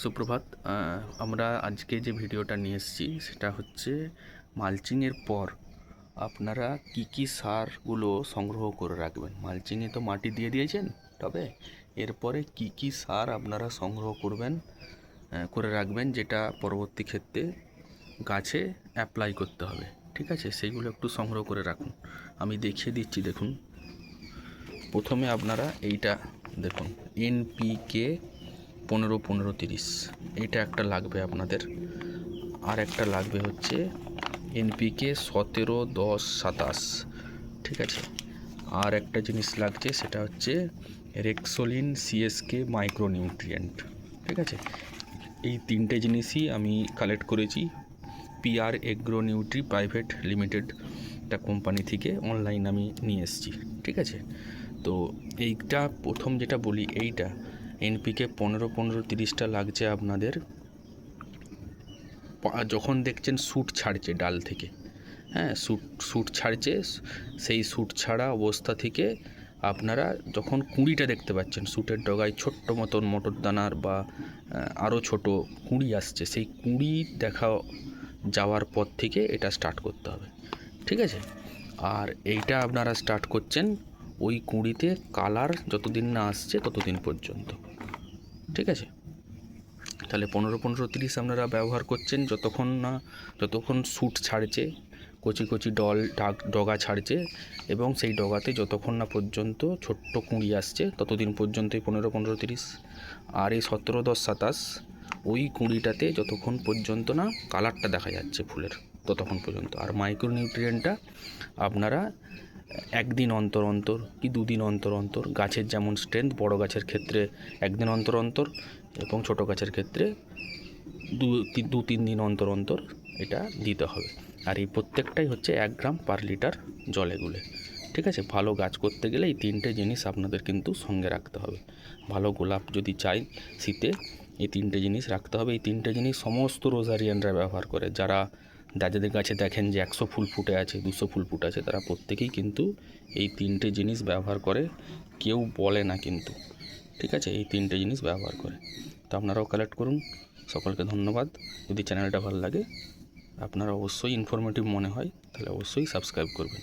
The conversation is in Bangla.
সুপ্রভাত। আমরা আজকে যে ভিডিওটা নিয়ে এসেছি সেটা হচ্ছে মালচিংয়ের পর আপনারা কি সারগুলো সংগ্রহ করে রাখবেন। মালচিংয়ে তো মাটি দিয়ে দিয়েছেন, তবে এরপরে কি সার আপনারা সংগ্রহ করে রাখবেন, যেটা পরবর্তী ক্ষেত্রে গাছে অ্যাপ্লাই করতে হবে। ঠিক আছে, সেইগুলো একটু সংগ্রহ করে রাখুন। আমি দেখিয়ে দিচ্ছি, দেখুন। প্রথমে আপনারা এইটা দেখুন, NPK 15-15-30, এটা একটা লাগবে আপনাদের। আর একটা লাগবে হচ্ছে NPK 17-10-27। ঠিক আছে, আর একটা জিনিস লাগছে, সেটা হচ্ছে রেক্সোলিন CSK মাইক্রোনিউট্রিয়েন্ট। ঠিক আছে, এই তিনটে জিনিসই আমি কালেক্ট করেছি PR agro Nutri private limited একটা কোম্পানি থেকে, অনলাইন আমি নিয়ে এসেছি। ঠিক আছে, তো এইটা প্রথম যেটা বলি, এইটা NPK 15-15-30টা লাগছে আপনাদের যখন দেখছেন শ্যুট ছাড়ছে ডাল থেকে। হ্যাঁ, শ্যুট ছাড়ছে, সেই শ্যুট ছাড়া অবস্থা থেকে আপনারা যখন কুঁড়িটা দেখতে পাচ্ছেন, শ্যুটের ডগায় ছোট্ট মতন মটর দানার বা আরও ছোট কুঁড়ি আসছে, সেই কুঁড়ি দেখা যাওয়ার পর থেকে এটা স্টার্ট করতে হবে। ঠিক আছে, আর এইটা আপনারা স্টার্ট করছেন ওই কুঁড়িতে কালার যতদিন না আসছে ততদিন পর্যন্ত। ঠিক আছে, তাহলে 15-15-30 আপনারা ব্যবহার করছেন যতক্ষণ শ্যুট ছাড়ছে, কচি কচি ডগা ছাড়ছে, এবং সেই ডগাতে যতক্ষণ না পর্যন্ত ছোট্ট কুঁড়ি আসছে ততদিন পর্যন্তই 15-15-30। আর এই 17-10-27 ওই কুঁড়িটাতে যতক্ষণ পর্যন্ত না কালারটা দেখা যাচ্ছে ফুলের, ততক্ষণ পর্যন্ত। আর মাইক্রোনিউট্রিয়েন্টটা আপনারা একদিন অন্তর অন্তর কি দুদিন অন্তর অন্তর, গাছের যেমন স্ট্রেংথ, বড় গাছের ক্ষেত্রে একদিন অন্তর অন্তর, এবং ছোট গাছের ক্ষেত্রে 2-3 দিন অন্তর অন্তর এটা দিতে হবে। আর এই প্রত্যেকটাই হচ্ছে 1 গ্রাম পার লিটার জলে গুলে। ঠিক আছে, ভালো গাছ করতে গেলে এই তিনটে জিনিস আপনাদের কিন্তু সঙ্গে রাখতে হবে। ভালো গোলাপ যদি চাই শীতে, এই তিনটে জিনিস রাখতে হবে। এই তিনটে জিনিস সমস্ত রোজারিয়ানরা ব্যবহার করে। যাদের গাছে দেখেন যে 100 ফুল ফুটে আছে, 200 ফুল ফুটে আছে, তারা প্রত্যেকেই কিন্তু এই তিনটে জিনিস ব্যবহার করে, কেউ বলে না কিন্তু। ঠিক আছে, এই তিনটে জিনিস ব্যবহার করে। তো আপনারাও কালেক্ট করুন। সকলকে ধন্যবাদ। যদি চ্যানেলটা ভালো লাগে, আপনারা অবশ্যই ইনফরমেটিভ মনে হয়, তাহলে অবশ্যই সাবস্ক্রাইব করবেন।